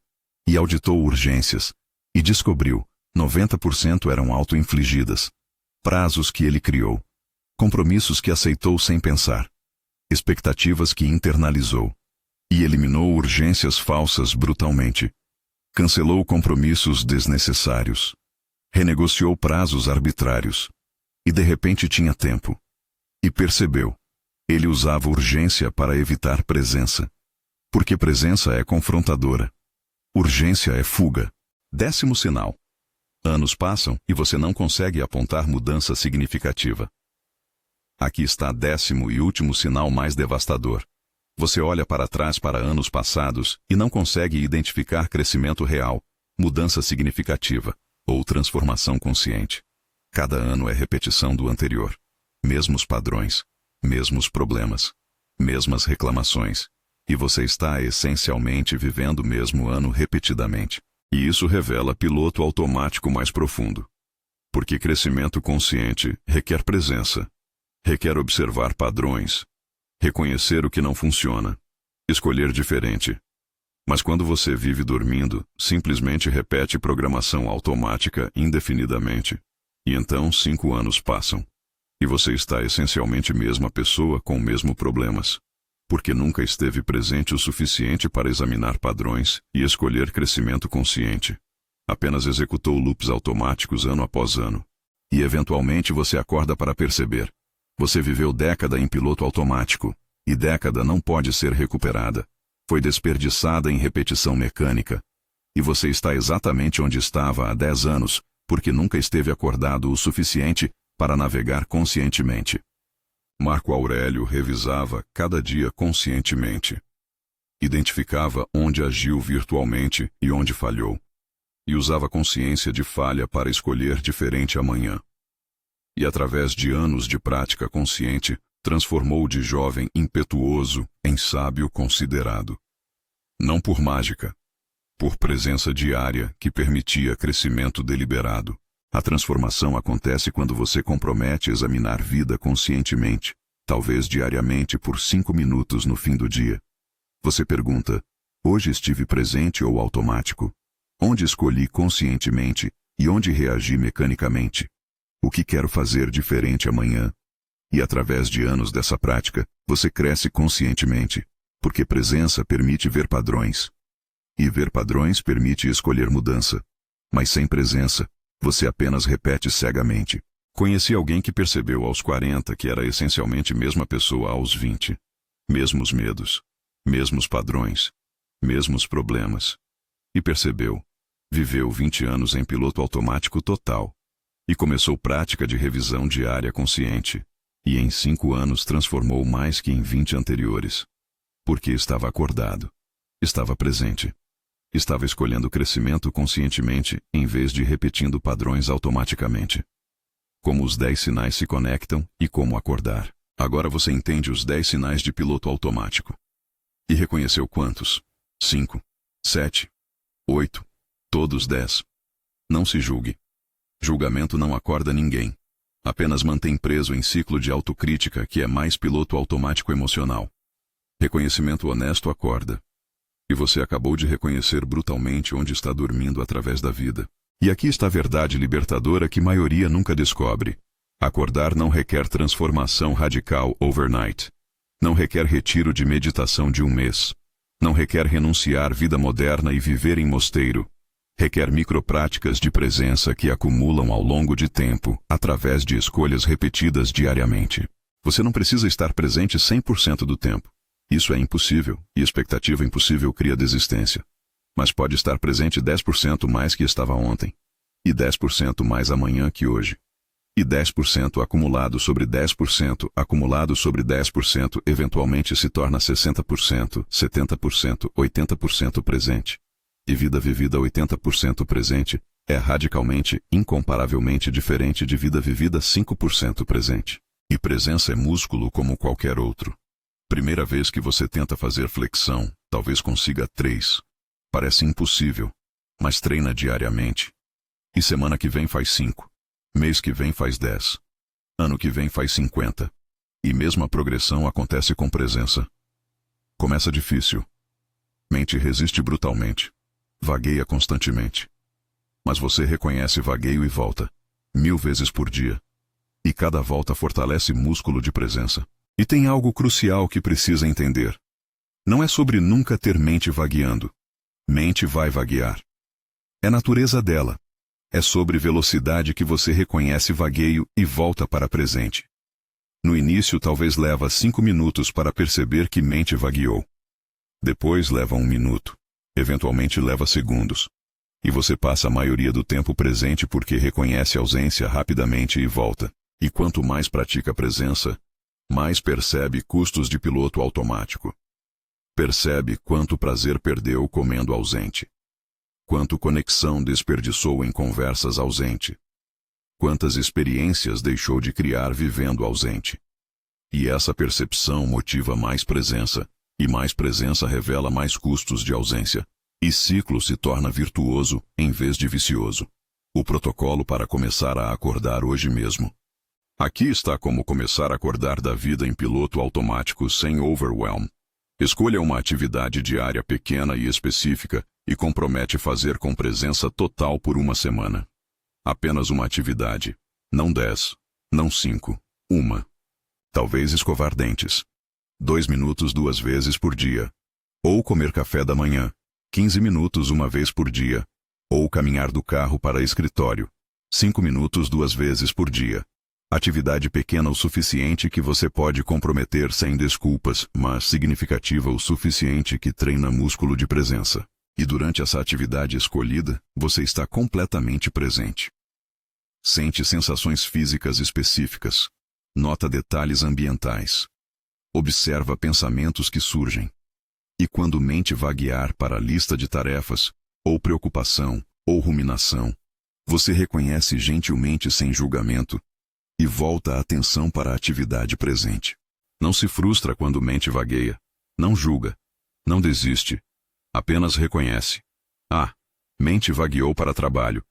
E auditou urgências. E descobriu, 90% eram auto-infligidas. Prazos que ele criou. Compromissos que aceitou sem pensar. Expectativas que internalizou. E eliminou urgências falsas brutalmente. Cancelou compromissos desnecessários. Renegociou prazos arbitrários. E de repente tinha tempo. E percebeu. Ele usava urgência para evitar presença. Porque presença é confrontadora. Urgência é fuga. 10º sinal. Anos passam e você não consegue apontar mudança significativa. Aqui está 10º e último sinal mais devastador. Você olha para trás para anos passados e não consegue identificar crescimento real, mudança significativa ou transformação consciente. Cada ano é repetição do anterior. Mesmos padrões, mesmos problemas, mesmas reclamações. E você está essencialmente vivendo o mesmo ano repetidamente. E isso revela piloto automático mais profundo. Porque crescimento consciente requer presença, requer observar padrões, reconhecer o que não funciona, escolher diferente. Mas quando você vive dormindo, simplesmente repete programação automática indefinidamente. E então 5 anos passam. E você está essencialmente mesma pessoa com mesmo problemas. Porque nunca esteve presente o suficiente para examinar padrões e escolher crescimento consciente. Apenas executou loops automáticos ano após ano. E eventualmente você acorda para perceber. Você viveu década em piloto automático. E década não pode ser recuperada. Foi desperdiçada em repetição mecânica. E você está exatamente onde estava há 10 anos, porque nunca esteve acordado o suficiente para navegar conscientemente. Marco Aurélio revisava cada dia conscientemente. Identificava onde agiu virtualmente e onde falhou. E usava consciência de falha para escolher diferente amanhã. E através de anos de prática consciente, transformou de jovem impetuoso em sábio considerado. Não por mágica, por presença diária que permitia crescimento deliberado. A transformação acontece quando você compromete examinar vida conscientemente, talvez diariamente por 5 minutos no fim do dia. Você pergunta, hoje estive presente ou automático? Onde escolhi conscientemente e onde reagi mecanicamente? O que quero fazer diferente amanhã? E através de anos dessa prática, você cresce conscientemente, porque presença permite ver padrões. E ver padrões permite escolher mudança. Mas sem presença, você apenas repete cegamente. Conheci alguém que percebeu aos 40 que era essencialmente mesma pessoa aos 20. Mesmos medos, mesmos padrões, mesmos problemas. E percebeu. Viveu 20 anos em piloto automático total. E começou prática de revisão diária consciente. E em 5 anos transformou mais que em 20 anteriores. Porque estava acordado. Estava presente. Estava escolhendo crescimento conscientemente, em vez de repetindo padrões automaticamente. Como os 10 sinais se conectam e como acordar. Agora você entende os 10 sinais de piloto automático. E reconheceu quantos? 5, 7, 8, todos 10. Não se julgue. Julgamento não acorda ninguém. Apenas mantém preso em ciclo de autocrítica que é mais piloto automático emocional. Reconhecimento honesto acorda. E você acabou de reconhecer brutalmente onde está dormindo através da vida. E aqui está a verdade libertadora que maioria nunca descobre. Acordar não requer transformação radical overnight. Não requer retiro de meditação de 1 mês. Não requer renunciar vida moderna e viver em mosteiro. Requer micropráticas de presença que acumulam ao longo de tempo, através de escolhas repetidas diariamente. Você não precisa estar presente 100% do tempo. Isso é impossível, e expectativa impossível cria desistência. Mas pode estar presente 10% mais que estava ontem, e 10% mais amanhã que hoje. E 10% acumulado sobre 10%, acumulado sobre 10%, eventualmente se torna 60%, 70%, 80% presente. E vida vivida 80% presente é radicalmente, incomparavelmente diferente de vida vivida 5% presente. E presença é músculo como qualquer outro. Primeira vez que você tenta fazer flexão, talvez consiga 3. Parece impossível, mas treina diariamente. E semana que vem faz 5. Mês que vem faz 10. Ano que vem faz 50. E mesmo a progressão acontece com presença. Começa difícil. Mente resiste brutalmente. Vagueia constantemente. Mas você reconhece vagueio e volta. 1000 vezes por dia. E cada volta fortalece músculo de presença. E tem algo crucial que precisa entender. Não é sobre nunca ter mente vagueando. Mente vai vaguear. É natureza dela. É sobre velocidade que você reconhece vagueio e volta para presente. No início talvez leva 5 minutos para perceber que mente vagueou. Depois leva 1 minuto. Eventualmente leva segundos. E você passa a maioria do tempo presente porque reconhece a ausência rapidamente e volta. E quanto mais pratica a presença, mais percebe custos de piloto automático. Percebe quanto prazer perdeu comendo ausente. Quanto conexão desperdiçou em conversas ausente. Quantas experiências deixou de criar vivendo ausente. E essa percepção motiva mais presença, e mais presença revela mais custos de ausência. E ciclo se torna virtuoso em vez de vicioso. O protocolo para começar a acordar hoje mesmo. Aqui está como começar a acordar da vida em piloto automático sem overwhelm. Escolha uma atividade diária pequena e específica e compromete fazer com presença total por 1 semana. Apenas uma atividade. Não 10. Não 5. 1. Talvez escovar dentes. 2 minutos 2 vezes por dia. Ou comer café da manhã. 15 minutos 1 vez por dia. Ou caminhar do carro para escritório. 5 minutos 2 vezes por dia. Atividade pequena o suficiente que você pode comprometer sem desculpas, mas significativa o suficiente que treina músculo de presença. E durante essa atividade escolhida, você está completamente presente. Sente sensações físicas específicas. Nota detalhes ambientais. Observa pensamentos que surgem. E quando mente vaguear para a lista de tarefas, ou preocupação, ou ruminação, você reconhece gentilmente sem julgamento, e volta a atenção para a atividade presente. Não se frustra quando mente vagueia. Não julga. Não desiste. Apenas reconhece. Mente vagueou para trabalho.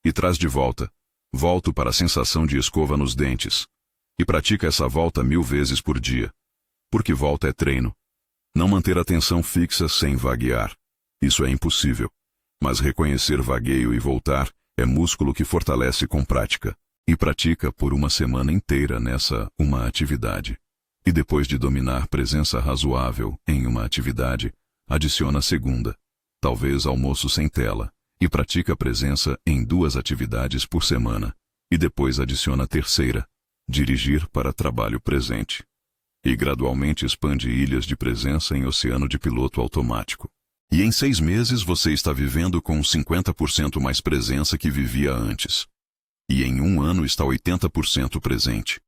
E traz de volta. Volto para a sensação de escova nos dentes. E pratica essa volta 1000 vezes por dia. Porque volta é treino. Não manter atenção fixa sem vaguear. Isso é impossível. Mas reconhecer vagueio e voltar é músculo que fortalece com prática. E pratica por 1 semana inteira nessa uma atividade. E depois de dominar presença razoável em uma atividade, adiciona a segunda, talvez almoço sem tela, e pratica presença em 2 atividades por semana. E depois adiciona a terceira, dirigir para trabalho presente. E gradualmente expande ilhas de presença em oceano de piloto automático. E em 6 meses você está vivendo com 50% mais presença que vivia antes. E em 1 ano está 80% presente.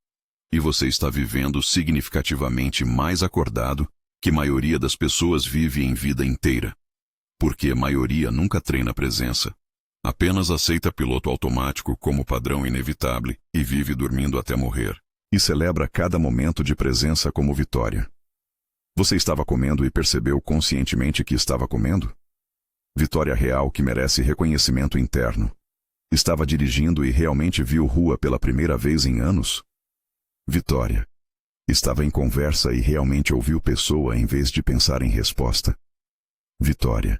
E você está vivendo significativamente mais acordado que a maioria das pessoas vive em vida inteira. Porque a maioria nunca treina presença. Apenas aceita piloto automático como padrão inevitável e vive dormindo até morrer. E celebra cada momento de presença como vitória. Você estava comendo e percebeu conscientemente que estava comendo? Vitória real que merece reconhecimento interno. Estava dirigindo e realmente viu rua pela primeira vez em anos? Vitória. Estava em conversa e realmente ouviu pessoa em vez de pensar em resposta? Vitória.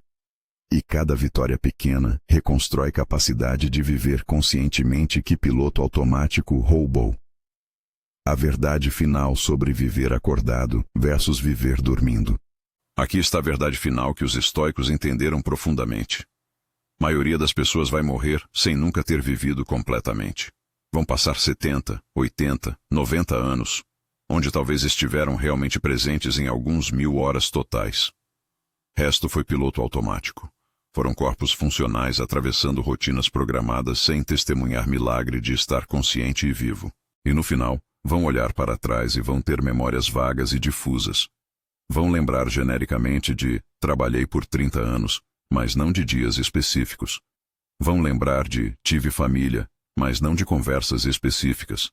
E cada vitória pequena reconstrói capacidade de viver conscientemente que piloto automático roubou. A verdade final sobre viver acordado versus viver dormindo. Aqui está a verdade final que os estoicos entenderam profundamente. A maioria das pessoas vai morrer sem nunca ter vivido completamente. Vão passar 70, 80, 90 anos, onde talvez estiveram realmente presentes em alguns 1000 horas totais. Resto foi piloto automático. Foram corpos funcionais atravessando rotinas programadas sem testemunhar milagre de estar consciente e vivo. E no final, vão olhar para trás e vão ter memórias vagas e difusas. Vão lembrar genericamente de trabalhei por 30 anos, mas não de dias específicos. Vão lembrar de tive família, mas não de conversas específicas.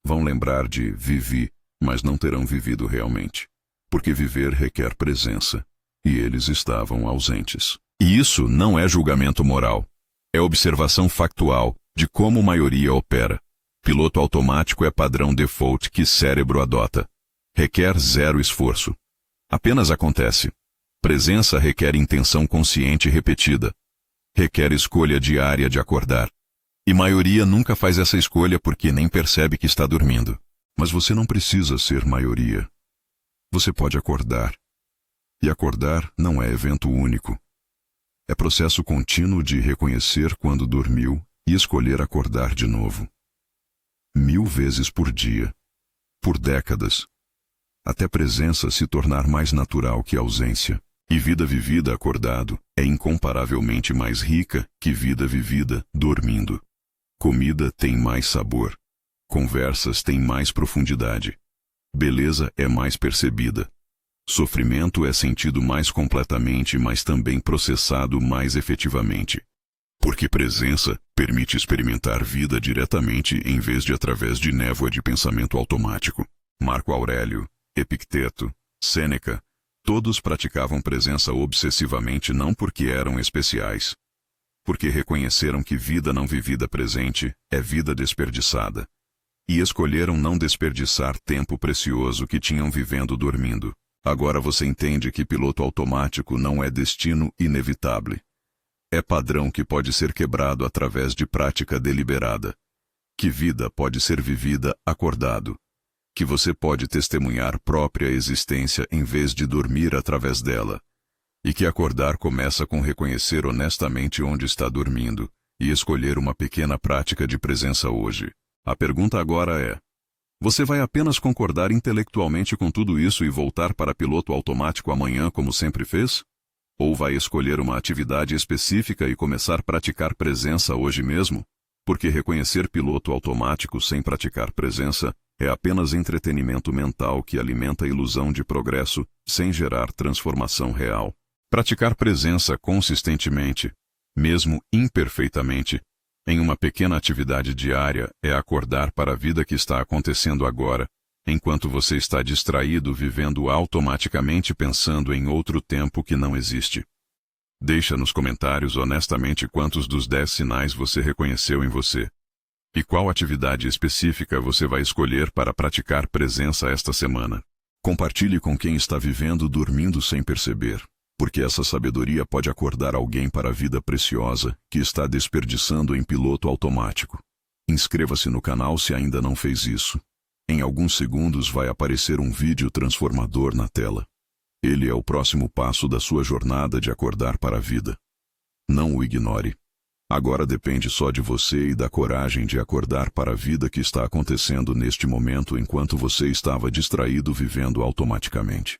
Vão lembrar de vivi, mas não terão vivido realmente. Porque viver requer presença, e eles estavam ausentes. E isso não é julgamento moral. É observação factual de como a maioria opera. Piloto automático é padrão default que cérebro adota. Requer zero esforço. Apenas acontece. Presença requer intenção consciente repetida. Requer escolha diária de acordar. E maioria nunca faz essa escolha porque nem percebe que está dormindo. Mas você não precisa ser maioria. Você pode acordar. E acordar não é evento único. É processo contínuo de reconhecer quando dormiu e escolher acordar de novo. 1000 vezes por dia. Por décadas. Até presença se tornar mais natural que ausência. E vida vivida acordado é incomparavelmente mais rica que vida vivida dormindo. Comida tem mais sabor. Conversas têm mais profundidade. Beleza é mais percebida. Sofrimento é sentido mais completamente, mas também processado mais efetivamente. Porque presença permite experimentar vida diretamente em vez de através de névoa de pensamento automático. Marco Aurélio, Epicteto, Sêneca, todos praticavam presença obsessivamente não porque eram especiais. Porque reconheceram que vida não vivida presente é vida desperdiçada. E escolheram não desperdiçar tempo precioso que tinham vivendo dormindo. Agora você entende que piloto automático não é destino inevitável. É padrão que pode ser quebrado através de prática deliberada. Que vida pode ser vivida acordado. Que você pode testemunhar própria existência em vez de dormir através dela. E que acordar começa com reconhecer honestamente onde está dormindo e escolher uma pequena prática de presença hoje. A pergunta agora é: você vai apenas concordar intelectualmente com tudo isso e voltar para piloto automático amanhã como sempre fez? Ou vai escolher uma atividade específica e começar a praticar presença hoje mesmo? Porque reconhecer piloto automático sem praticar presença é apenas entretenimento mental que alimenta a ilusão de progresso sem gerar transformação real. Praticar presença consistentemente, mesmo imperfeitamente, em uma pequena atividade diária é acordar para a vida que está acontecendo agora, enquanto você está distraído vivendo automaticamente pensando em outro tempo que não existe. Deixa nos comentários honestamente quantos dos 10 sinais você reconheceu em você. E qual atividade específica você vai escolher para praticar presença esta semana. Compartilhe com quem está vivendo dormindo sem perceber. Porque essa sabedoria pode acordar alguém para a vida preciosa que está desperdiçando em piloto automático. Inscreva-se no canal se ainda não fez isso. Em alguns segundos vai aparecer um vídeo transformador na tela. Ele é o próximo passo da sua jornada de acordar para a vida. Não o ignore. Agora depende só de você e da coragem de acordar para a vida que está acontecendo neste momento enquanto você estava distraído vivendo automaticamente.